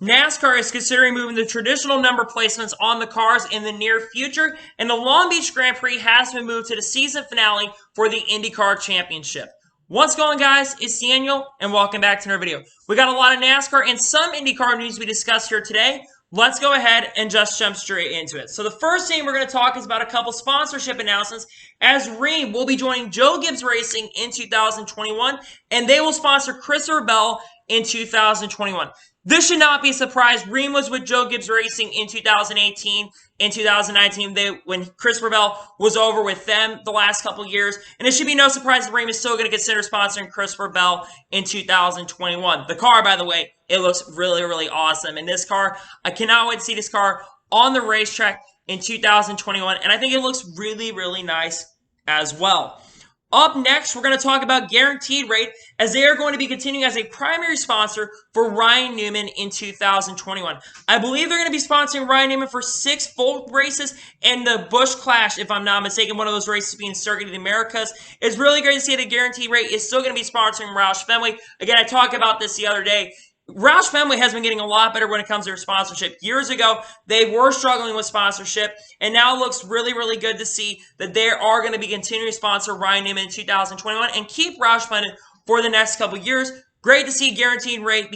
NASCAR is considering moving the traditional number placements on the cars in the near future, and the Long Beach Grand Prix has been moved to the season finale for the IndyCar Championship. What's going on, guys? It's Daniel, and welcome back to another video. We got a lot of NASCAR and some IndyCar news we discussed here today. Let's go ahead and just jump straight into it. So the first thing we're going to talk is about a couple sponsorship announcements, as Rheem will be joining Joe Gibbs Racing in 2021, and they will sponsor Christopher Bell in 2021. This should not be a surprise. Rheem was with Joe Gibbs Racing in 2018 and 2019 when Christopher Bell was over with them the last couple years. And it should be no surprise that Rheem is still going to consider sponsoring Christopher Bell in 2021. The car, by the way, it looks really, really awesome. And this car, I cannot wait to see this car on the racetrack in 2021. And I think it looks really, really nice as well. Up next, we're going to talk about Guaranteed Rate, as they are going to be continuing as a primary sponsor for Ryan Newman in 2021. I believe they're going to be sponsoring Ryan Newman for 6 full races, and the Busch Clash, if I'm not mistaken, one of those races being Circuit of the Americas. It's really great to see that Guaranteed Rate is still going to be sponsoring Roush Fenway. Again, I talked about this the other day. Roush Fenway has been getting a lot better when it comes to their sponsorship. Years ago, they were struggling with sponsorship, and now it looks really, really good to see that they are going to be continuing to sponsor Ryan Newman in 2021 and keep Roush funded for the next couple years. Great to see Guaranteed Rate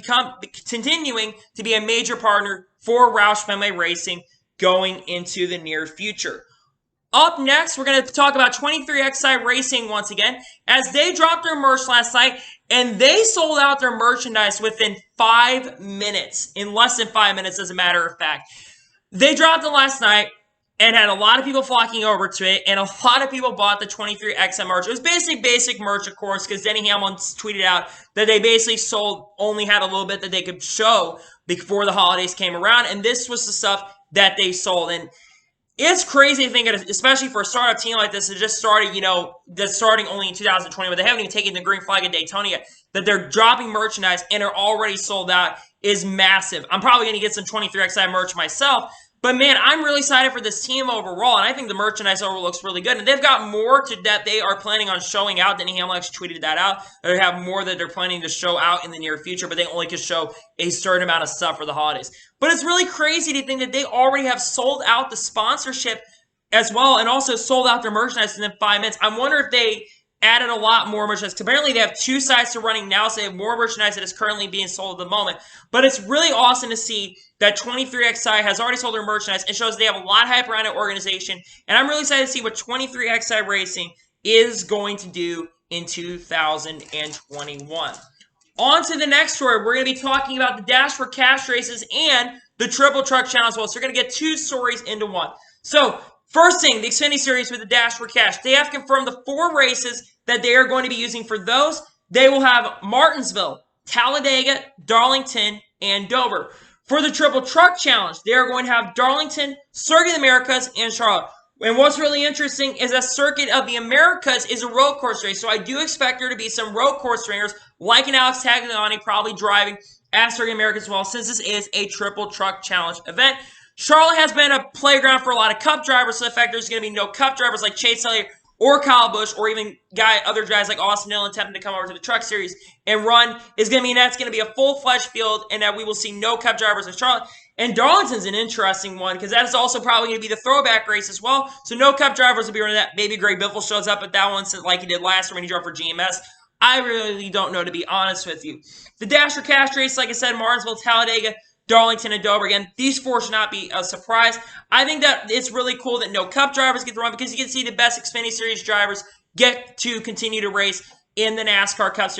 continuing to be a major partner for Roush Fenway Racing going into the near future. Up next, we're going to talk about 23XI Racing once again, as they dropped their merch last night, and they sold out their merchandise within 5 minutes, in less than 5 minutes as a matter of fact. They dropped it last night and had a lot of people flocking over to it, and a lot of people bought the 23XI merch. It was basically basic merch, of course, because Denny Hamlin tweeted out that they basically only had a little bit that they could show before the holidays came around, and this was the stuff that they sold. And it's crazy to think, especially for a startup team like this that just started, that's starting only in 2020, but they haven't even taken the green flag at Daytona yet, that they're dropping merchandise and are already sold out is massive. I'm probably going to get some 23XI merch myself, but man, I'm really excited for this team overall, and I think the merchandise overall looks really good. And they've got more that they are planning on showing out. Denny Hamlin actually tweeted that out. They have more that they're planning to show out in the near future, but they only can show a certain amount of stuff for the holidays. But it's really crazy to think that they already have sold out the sponsorship as well, and also sold out their merchandise within 5 minutes. I wonder if they added a lot more merchandise. Apparently, they have 2 sites they're running now, so they have more merchandise that is currently being sold at the moment. But it's really awesome to see that 23XI has already sold their merchandise. It shows they have a lot of hype around their organization. And I'm really excited to see what 23XI Racing is going to do in 2021. On to the next story. We're going to be talking about the Dash for Cash races and the Triple Truck Challenge as well. So we're going to get 2 stories into one. So first thing, the Xfinity Series with the Dash for Cash. They have confirmed the 4 races that they are going to be using for those. They will have Martinsville, Talladega, Darlington, and Dover. For the Triple Truck Challenge, they are going to have Darlington, Circuit of the Americas, and Charlotte. And what's really interesting is that Circuit of the Americas is a road course race, so I do expect there to be some road course ringers, like an Alex Tagliani, probably driving at Circuit of the Americas as well, since this is a Triple Truck Challenge event. Charlotte has been a playground for a lot of Cup drivers, so the fact there's going to be no Cup drivers like Chase Elliott or Kyle Busch, or even other guys like Austin Dillon attempting to come over to the Truck Series and run, is going to mean that's going to be a full-fledged field, and that we will see no Cup drivers in Charlotte. And Darlington's an interesting one, because that is also probably going to be the throwback race as well. So no Cup drivers will be running that. Maybe Greg Biffle shows up at that one, like he did last year when he drove for GMS. I really don't know, to be honest with you. The Dash for Cash race, like I said, Martinsville, Talladega, Darlington, and Dover. Again, these 4 should not be a surprise. I think that it's really cool that no Cup drivers get to run, because you can see the best Xfinity Series drivers get to continue to race in the NASCAR Cup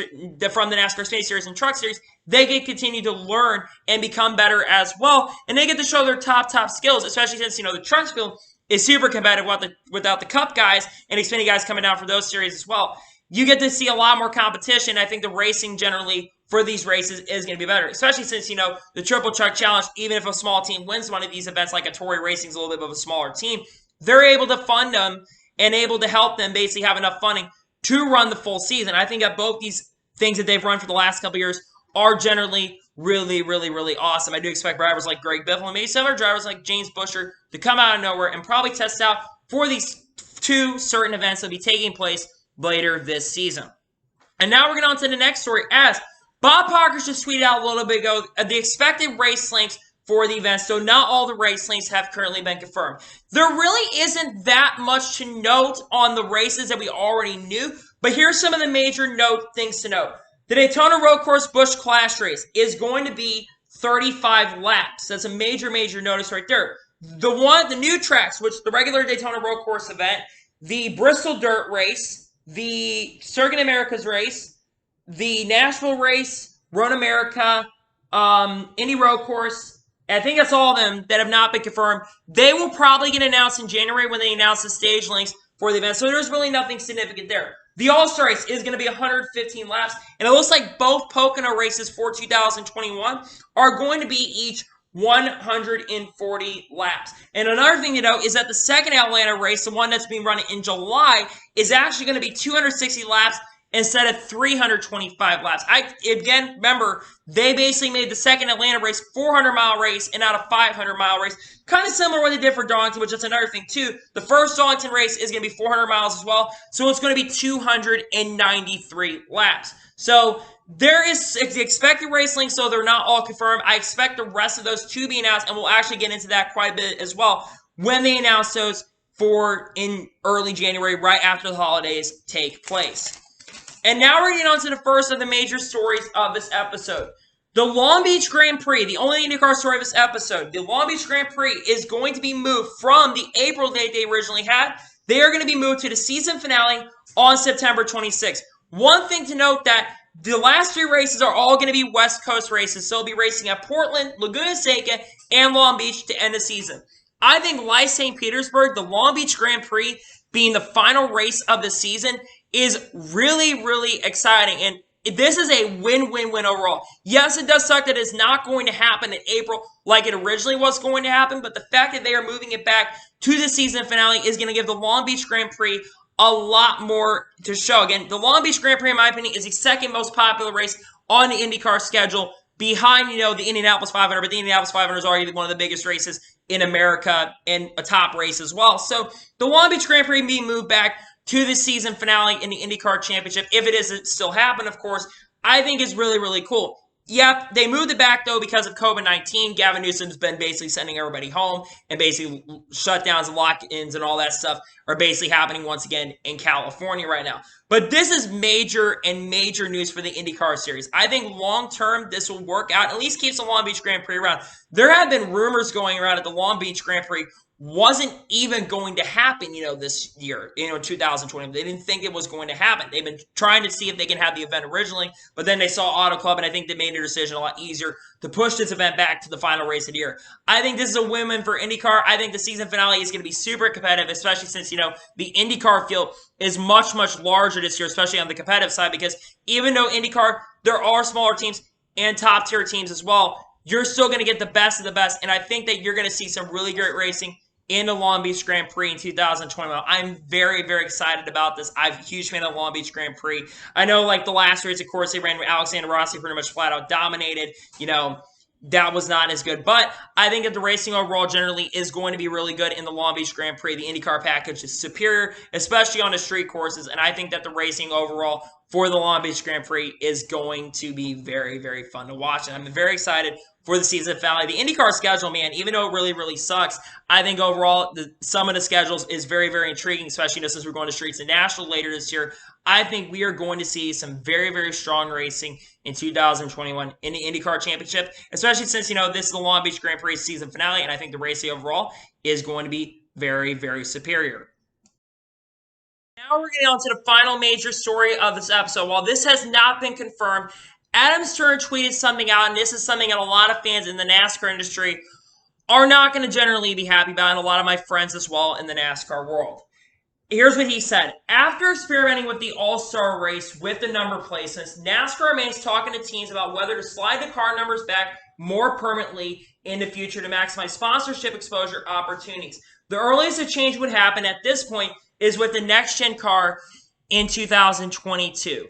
from the NASCAR Xfinity Series and Truck Series. They get to continue to learn and become better as well, and they get to show their top skills, especially since the Truck field is super competitive without the Cup guys and Xfinity guys coming down for those series as well. You get to see a lot more competition. I think the racing generally for these races is going to be better, especially since, the Triple Truck Challenge, even if a small team wins one of these events, like a Tory Racing is a little bit of a smaller team, they're able to fund them and able to help them basically have enough funding to run the full season. I think that both these things that they've run for the last couple of years are generally really, really, really awesome. I do expect drivers like Greg Biffle and maybe some other drivers like James Busher to come out of nowhere and probably test out for these 2 certain events that will be taking place later this season. And now we're going on to the next story, as Bob Parker's just tweeted out a little bit ago the expected race lengths for the event, so not all the race lengths have currently been confirmed. There really isn't that much to note on the races that we already knew, but here's some of the major things to note. The Daytona Road Course Busch Clash race is going to be 35 laps. That's a major notice right there. The new tracks, which the regular Daytona Road Course event, the Bristol Dirt race, the Circuit Americas race, the Nashville race, Road America, Indy Road Course. I think that's all of them that have not been confirmed. They will probably get announced in January when they announce the stage lengths for the event. So there's really nothing significant there. The All-Star race is going to be 115 laps. And it looks like both Pocono races for 2021 are going to be each 140 laps. And another thing to note is that the second Atlanta race, the one that's being run in July, is actually going to be 260 laps instead of 325 laps. Again, remember, they basically made the second Atlanta race 400-mile race and not a 500-mile race. Kind of similar to what they did for Darlington, which is another thing, too. The first Darlington race is going to be 400 miles as well, so it's going to be 293 laps. So there is the expected race length, so they're not all confirmed. I expect the rest of those to be announced, and we'll actually get into that quite a bit as well when they announce those in early January, right after the holidays take place. And now we're getting on to the first of the major stories of this episode. The Long Beach Grand Prix, the only IndyCar story of this episode, the Long Beach Grand Prix is going to be moved from the April date they originally had. They are going to be moved to the season finale on September 26th. One thing to note that the last three races are all going to be West Coast races. So they'll be racing at Portland, Laguna Seca, and Long Beach to end the season. I think like St. Petersburg, the Long Beach Grand Prix being the final race of the season is really exciting, and this is a win-win-win overall. Yes, it does suck that it's not going to happen in April like it originally was going to happen, but the fact that they are moving it back to the season finale is going to give the Long Beach Grand Prix a lot more to show. Again, the Long Beach Grand Prix, in my opinion, is the second most popular race on the IndyCar schedule behind, the Indianapolis 500, but the Indianapolis 500 is already one of the biggest races in America and a top race as well. So the Long Beach Grand Prix being moved back to the season finale in the IndyCar Championship, if it isn't still happen, of course, I think is really cool. Yep, they moved it back, though, because of COVID-19. Gavin Newsom's been basically sending everybody home, and basically shutdowns and lock-ins and all that stuff are basically happening once again in California right now. But this is major news for the IndyCar series. I think long-term, this will work out, at least keeps the Long Beach Grand Prix around. There have been rumors going around that the Long Beach Grand Prix wasn't even going to happen, this year, 2020. They didn't think it was going to happen. They've been trying to see if they can have the event originally, but then they saw Auto Club, and I think they made their decision a lot easier to push this event back to the final race of the year. I think this is a win-win for IndyCar. I think the season finale is going to be super competitive, especially since, the IndyCar field is much larger this year, especially on the competitive side, because even though IndyCar, there are smaller teams and top-tier teams as well, you're still going to get the best of the best, and I think that you're going to see some really great racing in the Long Beach Grand Prix in 2021. I'm very excited about this. I'm a huge fan of the Long Beach Grand Prix. I know, the last race, of course, they ran with Alexander Rossi pretty much flat out dominated. That was not as good. But I think that the racing overall generally is going to be really good in the Long Beach Grand Prix. The IndyCar package is superior, especially on the street courses. And I think that the racing overall for the Long Beach Grand Prix is going to be very fun to watch. And I'm very excited for the season finale. The IndyCar schedule, man, even though it really sucks, I think overall some of the schedules is very intriguing, especially since we're going to Streets in Nashville later this year. I think we are going to see some very strong racing in 2021 in the IndyCar Championship, especially since, this is the Long Beach Grand Prix season finale, and I think the racing overall is going to be very superior. Now we're getting on to the final major story of this episode. While this has not been confirmed, Adam Stern tweeted something out, and this is something that a lot of fans in the NASCAR industry are not going to generally be happy about, and a lot of my friends as well in the NASCAR world. Here's what he said. After experimenting with the All-Star race with the number placements, NASCAR remains talking to teams about whether to slide the car numbers back more permanently in the future to maximize sponsorship exposure opportunities. The earliest a change would happen at this point is with the next-gen car in 2022.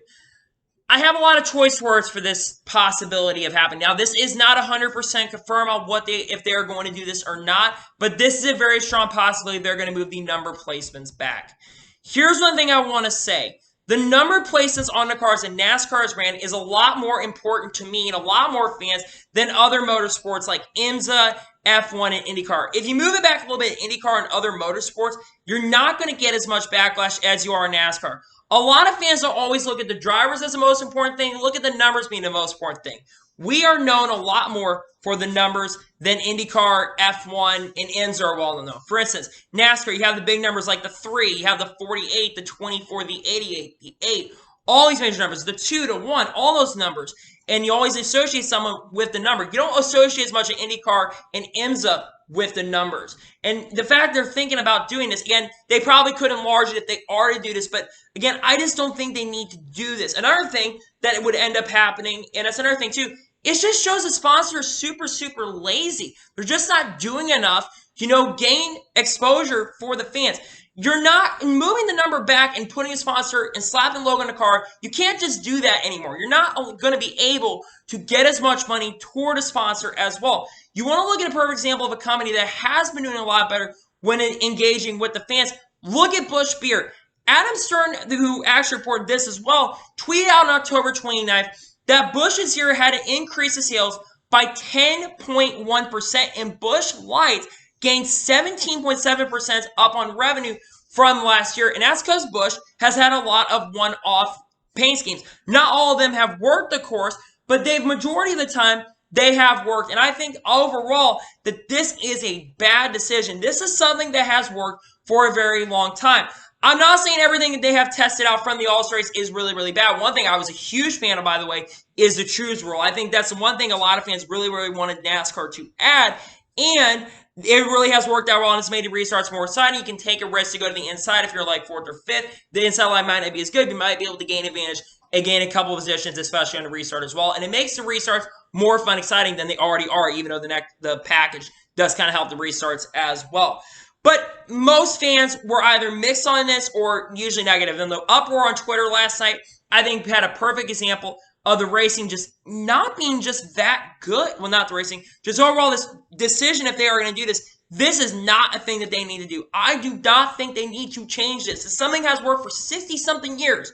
I have a lot of choice words for this possibility of happening. Now, this is not 100% confirmed on if they're going to do this or not, but this is a very strong possibility they're going to move the number placements back. Here's one thing I want to say. The number placements on the cars that NASCAR has ran is a lot more important to me and a lot more fans than other motorsports like IMSA, F1, and IndyCar. If you move it back a little bit, IndyCar and other motorsports, you're not going to get as much backlash as you are in NASCAR. A lot of fans don't always look at the drivers as the most important thing. Look at the numbers being the most important thing. We are known a lot more for the numbers than IndyCar, F1, and IMSA are well known. For instance, NASCAR, you have the big numbers like the 3, you have the 48, the 24, the 88, the 8, all these major numbers, the 2 to 1, all those numbers. And you always associate someone with the number. You don't associate as much an IndyCar and IMSA with the numbers. And the fact they're thinking about doing this, again, they probably could enlarge it if they already do this. But again, I just don't think they need to do this. Another thing that would end up happening, and that's another thing too, it just shows the sponsors are super, super lazy. They're just not doing enough to, gain exposure for the fans. You're not moving the number back and putting a sponsor and slapping logo on the car. You can't just do that anymore. You're not going to be able to get as much money toward a sponsor as well. You want to look at a perfect example of a company that has been doing a lot better when engaging with the fans. Look at Busch Beer. Adam Stern, who actually reported this as well, tweeted out on October 29th that Busch this year had to increase the sales by 10.1%, and Busch Light gained 17.7% up on revenue from last year, and that's because Busch has had a lot of one-off paint schemes. Not all of them have worked, of course, but the majority of the time, they have worked, and I think overall that this is a bad decision. This is something that has worked for a very long time. I'm not saying everything that they have tested out from the All-Star race is really, really bad. One thing I was a huge fan of, by the way, is the choose rule. I think that's the one thing a lot of fans really, really wanted NASCAR to add, and it really has worked out well, and it's made the restarts more exciting. You can take a risk to go to the inside if you're like 4th or 5th. The inside line might not be as good. You might be able to gain advantage and gain a couple of positions, especially on the restart as well. And it makes the restarts more fun, exciting than they already are, even though the package does kind of help the restarts as well. But most fans were either mixed on this or usually negative. And the uproar on Twitter last night, I think, had a perfect example of the racing just not being just that good. Well, not the racing, just overall this decision if they are going to do this. This is not a thing that they need to do. I do not think they need to change this. If something has worked for 60-something years,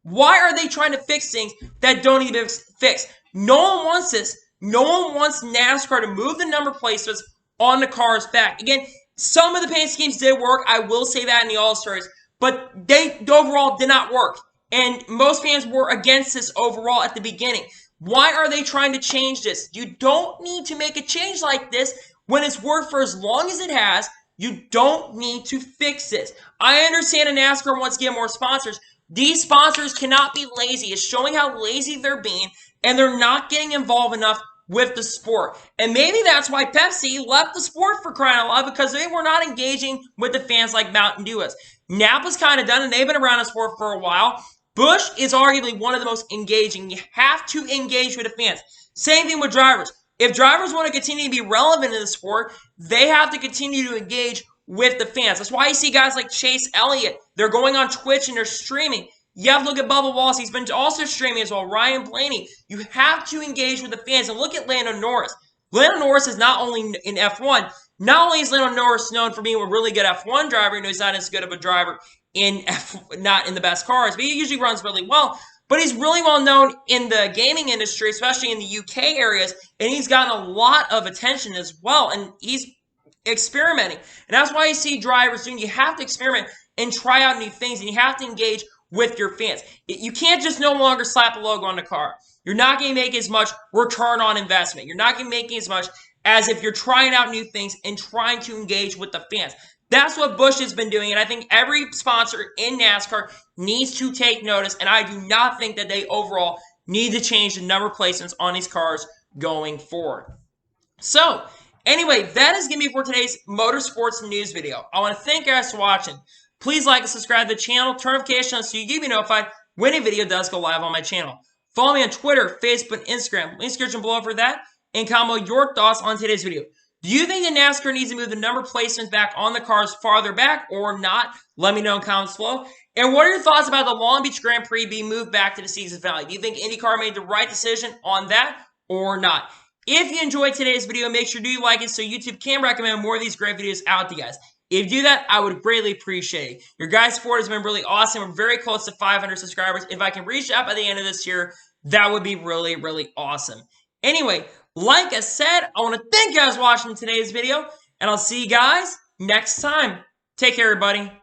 why are they trying to fix things that don't need to be fixed? No one wants this. No one wants NASCAR to move the number placements on the cars back. Again, some of the paint schemes did work. I will say that in the All-Stars. But they overall did not work. And most fans were against this overall at the beginning. Why are they trying to change this? You don't need to make a change like this when it's worked for as long as it has. You don't need to fix this. I understand a NASCAR wants to get more sponsors. These sponsors cannot be lazy. It's showing how lazy they're being, and they're not getting involved enough with the sport. And maybe that's why Pepsi left the sport, for crying out loud, because they were not engaging with the fans like Mountain Dew is. Napa's kind of done, and they've been around the sport for a while. Busch is arguably one of the most engaging. You have to engage with the fans. Same thing with drivers. If drivers want to continue to be relevant in the sport, they have to continue to engage with the fans. That's why you see guys like Chase Elliott. They're going on Twitch and they're streaming. You have to look at Bubba Wallace. He's been also streaming as well. Ryan Blaney. You have to engage with the fans. And look at Lando Norris. Lando Norris is not only in F1. Not only is Lando Norris known for being a really good F1 driver, he's not as good of a driver not in the best cars, but he usually runs really well. But he's really well known in the gaming industry, especially in the UK areas, and he's gotten a lot of attention as well, and he's experimenting. And that's why you see drivers doing, you have to experiment and try out new things, and you have to engage with your fans. You can't just no longer slap a logo on the car. You're not going to make as much return on investment. You're not going to make as much as if you're trying out new things and trying to engage with the fans. That's what Busch has been doing, and I think every sponsor in NASCAR needs to take notice, and I do not think that they overall need to change the number placements on these cars going forward. So, anyway, that is going to be for today's motorsports news video. I want to thank you guys for watching. Please like and subscribe to the channel, turn notifications on so you get notified when a video does go live on my channel. Follow me on Twitter, Facebook, and Instagram. Link in the description below for that, and comment your thoughts on today's video. Do you think that NASCAR needs to move the number placements back on the cars farther back or not? Let me know in comments below. And what are your thoughts about the Long Beach Grand Prix being moved back to the season finale? Do you think IndyCar made the right decision on that or not? If you enjoyed today's video, make sure to like it so YouTube can recommend more of these great videos out to you guys. If you do that, I would greatly appreciate it. Your guys' support has been really awesome. We're very close to 500 subscribers. If I can reach that by the end of this year, that would be really, really awesome. Anyway, like I said, I want to thank you guys for watching today's video, and I'll see you guys next time. Take care, everybody.